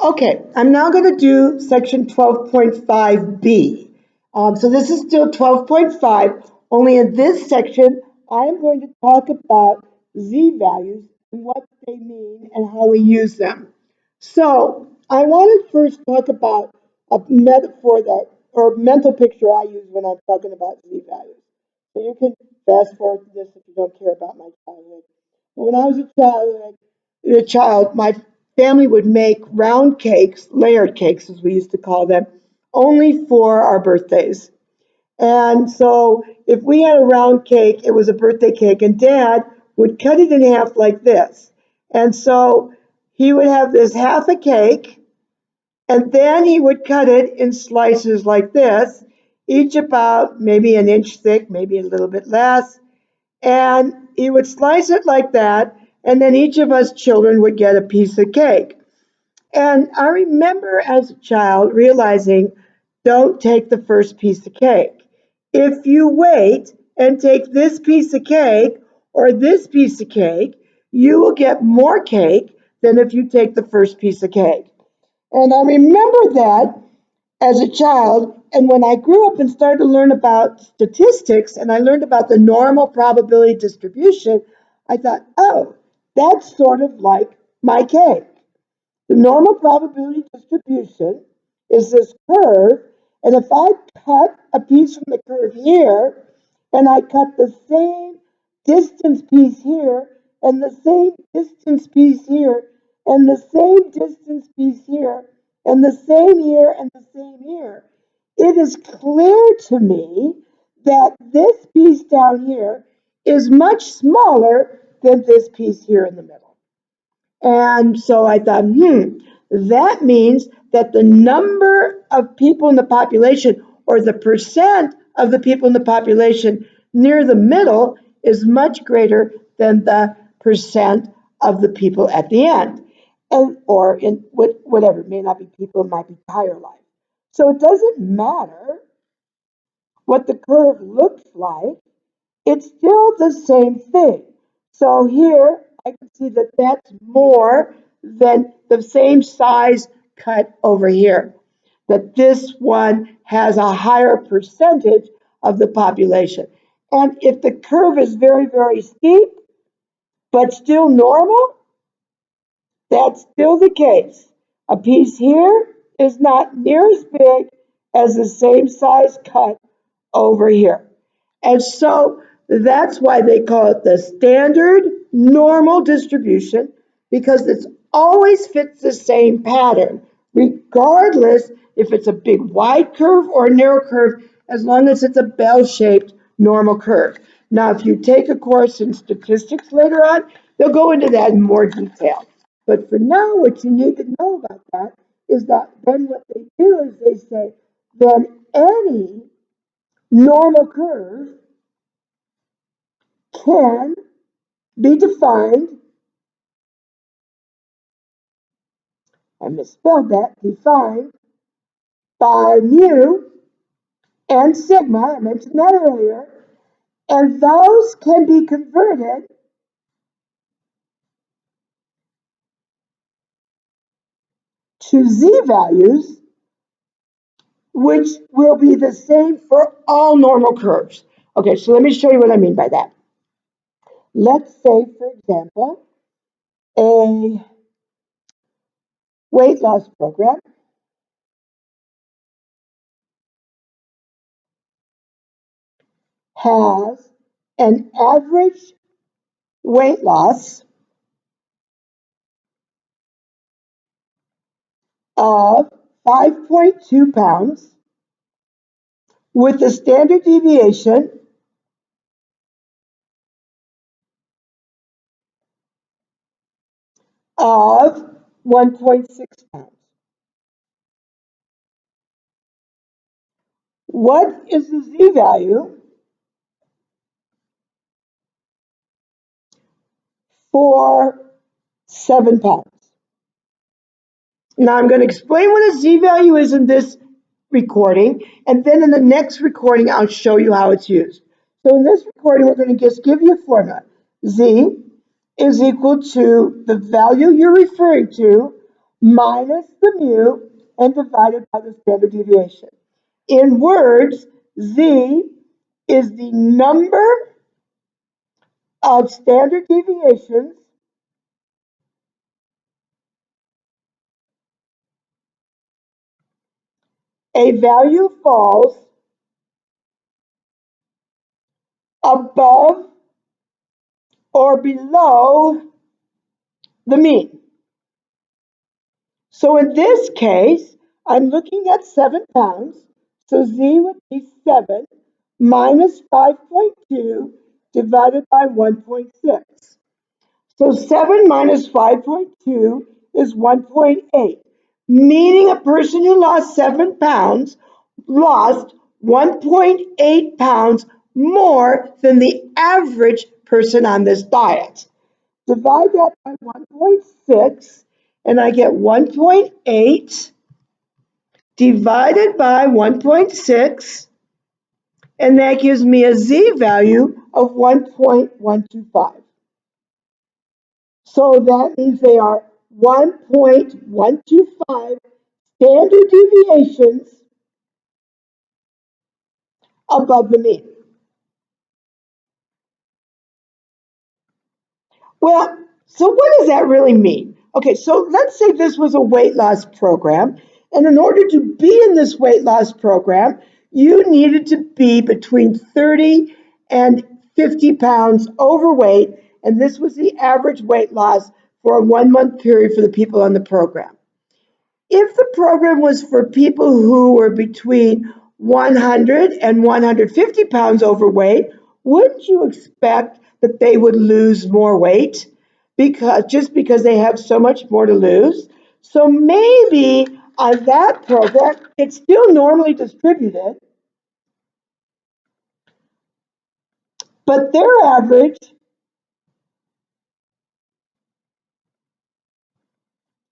Okay, I'm now going to do section 12.5b. So this is still 12.5, only in this section, I am going to talk about z-values and what they mean and how we use them. So I want to first talk about a metaphor that, or mental picture I use when I'm talking about z-values. So you can fast forward to this if you don't care about my childhood. When I was a child, my family would make round cakes, layered cakes as we used to call them, only for our birthdays. And so if we had a round cake, it was a birthday cake, and Dad would cut it in half like this. And so he would have this half a cake, and then he would cut it in slices like this, each about maybe an inch thick, maybe a little bit less. And he would slice it like that, and then each of us children would get a piece of cake. And I remember as a child realizing, don't take the first piece of cake. If you wait and take this piece of cake or this piece of cake, you will get more cake than if you take the first piece of cake. And I remember that as a child. And when I grew up and started to learn about statistics and I learned about the normal probability distribution, I thought, oh, that's sort of like my cake. The normal probability distribution is this curve, and if I cut a piece from the curve here, and I cut the same distance piece here, and the same distance piece here, and the same distance piece here, and the same here, and the same here, it is clear to me that this piece down here is much smaller than this piece here in the middle. And so I thought, that means that the number of people in the population or the percent of the people in the population near the middle is much greater than the percent of the people at the end. And, or in whatever, it may not be people, it might be higher life. So it doesn't matter what the curve looks like, it's still the same thing. So here I can see that that's more than the same size cut over here. That this one has a higher percentage of the population. And if the curve is very, very steep, but still normal, that's still the case. A piece here is not near as big as the same size cut over here. And so that's why they call it the standard normal distribution, because it always fits the same pattern, regardless if it's a big wide curve or a narrow curve, as long as it's a bell-shaped normal curve. Now, if you take a course in statistics later on, they'll go into that in more detail. But for now, what you need to know about that is that then what they do is they say, then any normal curve can be defined, I misspelled that, defined by mu and sigma, I mentioned that earlier, and those can be converted to z-values, which will be the same for all normal curves. Okay, so let me show you what I mean by that. Let's say, for example, a weight loss program has an average weight loss of 5.2 pounds with a standard deviation of 1.6 pounds. What is the z-value for 7 pounds? Now I'm going to explain what a z-value is in this recording, and then in the next recording I'll show you how it's used. So in this recording we're going to just give you a formula. Z is equal to the value you're referring to minus the mu and divided by the standard deviation. In words, Z is the number of standard deviations a value falls above or below the mean. So in this case, I'm looking at 7 pounds. So Z would be 7 minus 5.2 divided by 1.6. So 7 minus 5.2 is 1.8, meaning a person who lost 7 pounds lost 1.8 pounds more than the average person on this diet. Divide that by 1.6, and I get 1.8 divided by 1.6, and that gives me a Z value of 1.125. So that means they are 1.125 standard deviations above the mean. Well, so what does that really mean? Okay, so let's say this was a weight loss program, and in order to be in this weight loss program, you needed to be between 30 and 50 pounds overweight, and this was the average weight loss for a 1 month period for the people on the program. If the program was for people who were between 100 and 150 pounds overweight, wouldn't you expect that they would lose more weight because they have so much more to lose? So maybe on that program, it's still normally distributed, but their average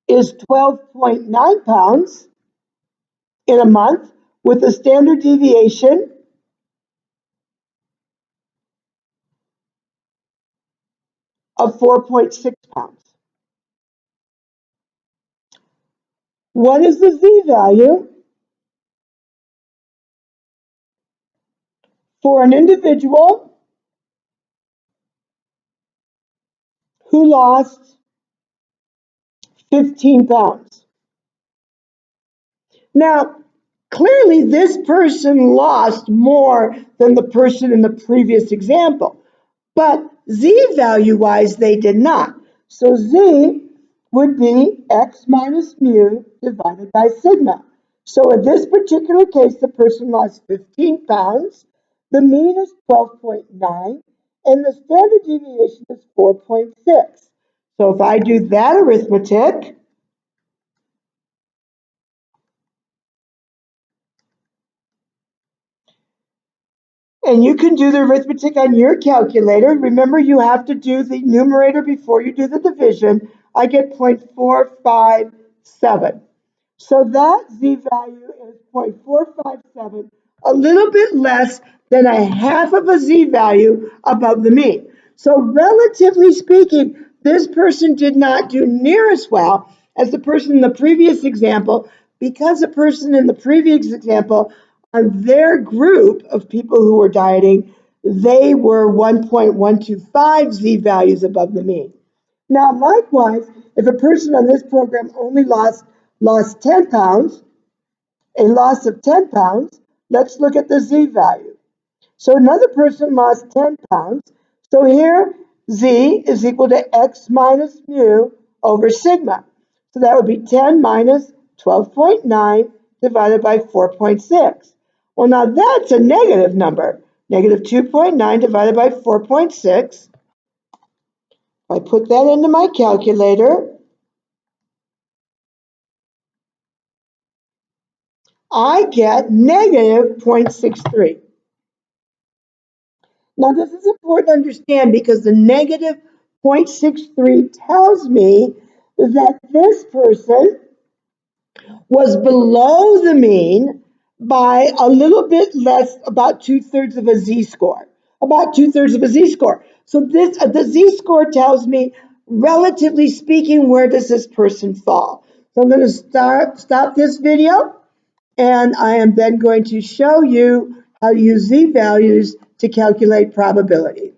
is 12.9 pounds in a month with a standard deviation of 4.6 pounds. What is the Z value for an individual who lost 15 pounds? Now, clearly, this person lost more than the person in the previous example, but Z value wise, they did not. So Z would be X minus mu divided by sigma. So in this particular case, the person lost 15 pounds, the mean is 12.9, and the standard deviation is 4.6. So if I do that arithmetic, and you can do the arithmetic on your calculator. Remember, you have to do the numerator before you do the division. I get 0.457. So that Z value is 0.457, a little bit less than a half of a Z value above the mean. So relatively speaking, this person did not do near as well as the person in the previous example, because the person in the previous example, on their group of people who were dieting, they were 1.125 Z values above the mean. Now, likewise, if a person on this program only lost 10 pounds, a loss of 10 pounds, let's look at the Z value. So another person lost 10 pounds. So here, Z is equal to X minus mu over sigma. So that would be 10 minus 12.9 divided by 4.6. Well, now that's a negative number. Negative 2.9 divided by 4.6. I put that into my calculator. I get negative 0.63. Now, this is important to understand because the negative 0.63 tells me that this person was below the mean by a little bit less, about 2/3 of a z-score. About 2/3 of a z-score. So the z-score tells me, relatively speaking, where does this person fall? So I'm going to stop this video, and I am then going to show you how to use z-values to calculate probability.